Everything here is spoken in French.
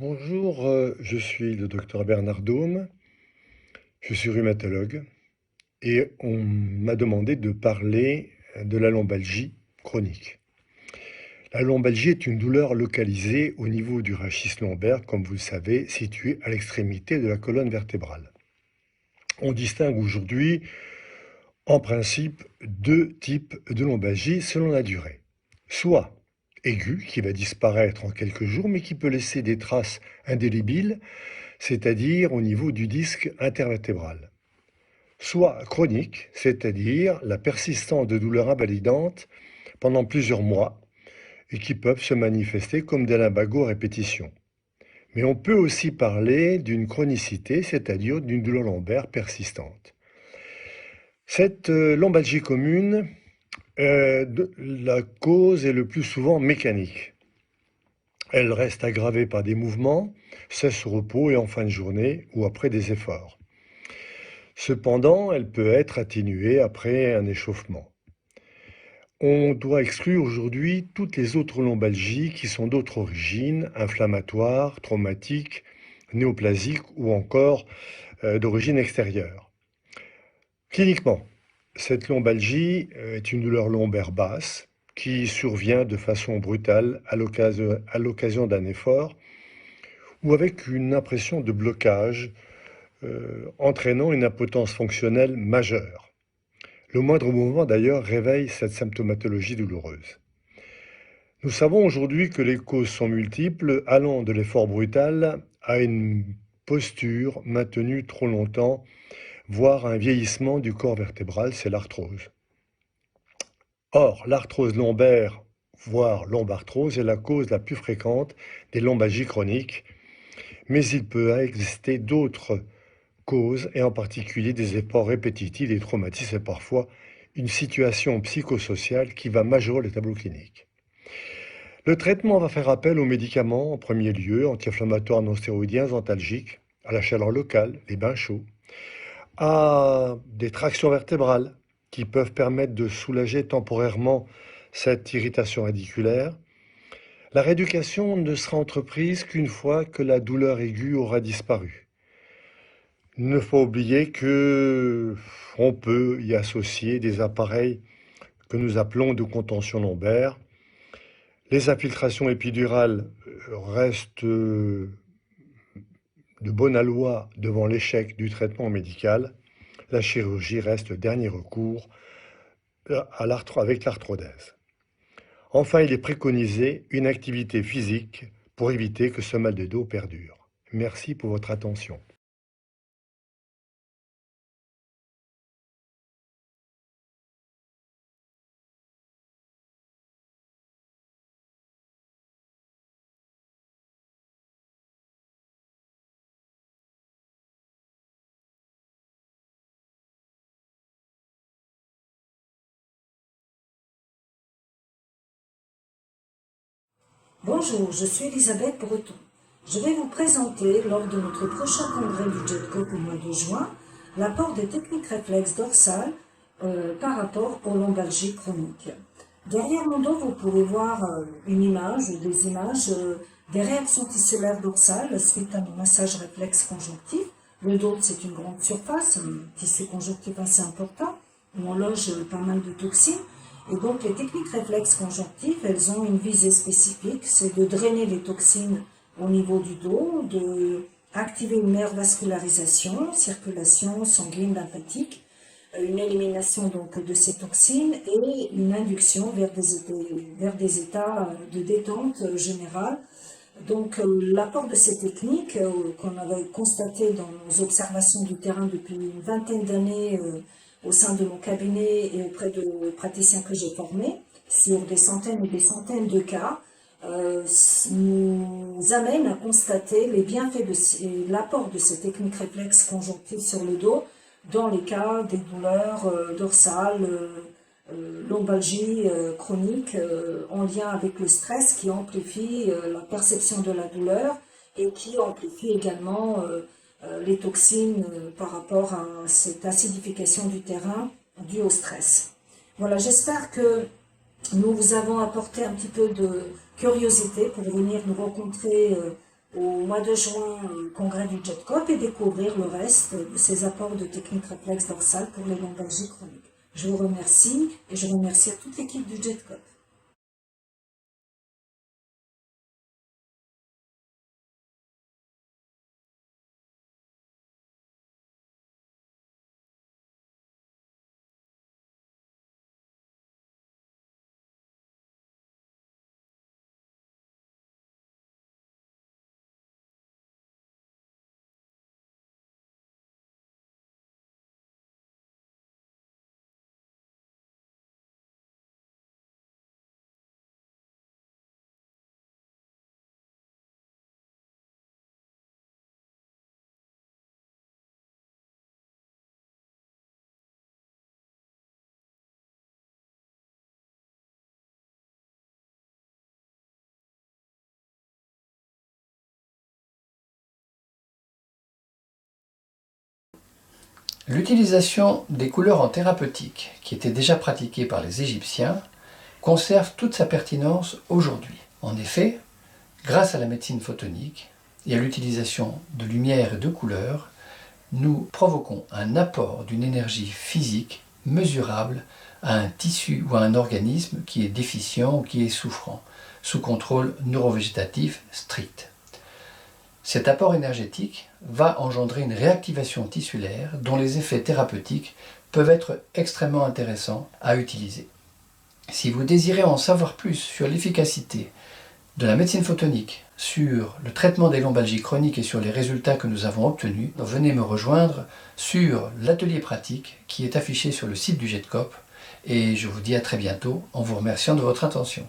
Bonjour, je suis le docteur Bernard Daume, je suis rhumatologue et on m'a demandé de parler de la lombalgie chronique. La lombalgie est une douleur localisée au niveau du rachis lombaire, comme vous le savez, situé à l'extrémité de la colonne vertébrale. On distingue aujourd'hui, en principe, deux types de lombalgie selon la durée. Soit aiguë, qui va disparaître en quelques jours, mais qui peut laisser des traces indélébiles, c'est-à-dire au niveau du disque intervertébral. Soit chronique, c'est-à-dire la persistance de douleurs invalidantes pendant plusieurs mois et qui peuvent se manifester comme des lumbagos à répétition. Mais on peut aussi parler d'une chronicité, c'est-à-dire d'une douleur lombaire persistante. Cette lombalgie commune, la cause est le plus souvent mécanique. Elle reste aggravée par des mouvements, cesse au repos et en fin de journée ou après des efforts. Cependant, elle peut être atténuée après un échauffement. On doit exclure aujourd'hui toutes les autres lombalgies qui sont d'autres origines, inflammatoires, traumatiques, néoplasiques ou encore d'origine extérieure. Cliniquement, cette lombalgie est une douleur lombaire basse qui survient de façon brutale à l'occasion d'un effort ou avec une impression de blocage entraînant une impotence fonctionnelle majeure. Le moindre mouvement d'ailleurs réveille cette symptomatologie douloureuse. Nous savons aujourd'hui que les causes sont multiples, allant de l'effort brutal à une posture maintenue trop longtemps, voire un vieillissement du corps vertébral, c'est l'arthrose. Or, l'arthrose lombaire, voire lombarthrose, est la cause la plus fréquente des lombalgies chroniques, mais il peut exister d'autres causes, et en particulier des efforts répétitifs, des traumatismes et parfois une situation psychosociale qui va majorer le tableau clinique. Le traitement va faire appel aux médicaments en premier lieu, anti-inflammatoires non stéroïdiens, antalgiques, à la chaleur locale, les bains chauds, à des tractions vertébrales qui peuvent permettre de soulager temporairement cette irritation radiculaire. La rééducation ne sera entreprise qu'une fois que la douleur aiguë aura disparu. Il ne faut oublier que on peut y associer des appareils que nous appelons de contention lombaire. Les infiltrations épidurales restent de bon aloi devant l'échec du traitement médical. La chirurgie reste le dernier recours avec l'arthrodèse. Enfin, il est préconisé une activité physique pour éviter que ce mal de dos perdure. Merci pour votre attention. Bonjour, je suis Elisabeth Breton. Je vais vous présenter, lors de notre prochain congrès du JetCop au mois de juin, l'apport des techniques réflexes dorsales par rapport aux lombalgies chroniques. Derrière mon dos, vous pouvez voir une image ou des images des réactions tissulaires dorsales suite à un massage réflexe conjonctif. Le dos, c'est une grande surface, un tissu conjonctif assez important, où on loge pas mal de toxines. Et donc les techniques réflexes conjonctives, elles ont une visée spécifique, c'est de drainer les toxines au niveau du dos, de activer une meilleure vascularisation, circulation sanguine lymphatique, une élimination donc de ces toxines et une induction vers des états de détente générale. Donc l'apport de ces techniques qu'on avait constaté dans nos observations du terrain depuis une vingtaine d'années au sein de mon cabinet et auprès de praticiens que j'ai formés sur des centaines et des centaines de cas, nous amène à constater les bienfaits et l'apport de ces techniques réflexes conjonctives sur le dos dans les cas des douleurs dorsales, lombalgie chronique en lien avec le stress qui amplifie la perception de la douleur et qui amplifie également les toxines par rapport à cette acidification du terrain due au stress. Voilà, j'espère que nous vous avons apporté un petit peu de curiosité pour venir nous rencontrer au mois de juin au congrès du JETCOP et découvrir le reste de ces apports de technique réflexe dorsale pour les lombalgies chroniques. Je vous remercie et je remercie toute l'équipe du JETCOP. L'utilisation des couleurs en thérapeutique, qui était déjà pratiquée par les Égyptiens, conserve toute sa pertinence aujourd'hui. En effet, grâce à la médecine photonique et à l'utilisation de lumière et de couleurs, nous provoquons un apport d'une énergie physique mesurable à un tissu ou à un organisme qui est déficient ou qui est souffrant, sous contrôle neurovégétatif strict. Cet apport énergétique va engendrer une réactivation tissulaire dont les effets thérapeutiques peuvent être extrêmement intéressants à utiliser. Si vous désirez en savoir plus sur l'efficacité de la médecine photonique, sur le traitement des lombalgies chroniques et sur les résultats que nous avons obtenus, venez me rejoindre sur l'atelier pratique qui est affiché sur le site du JETCOP et je vous dis à très bientôt en vous remerciant de votre attention.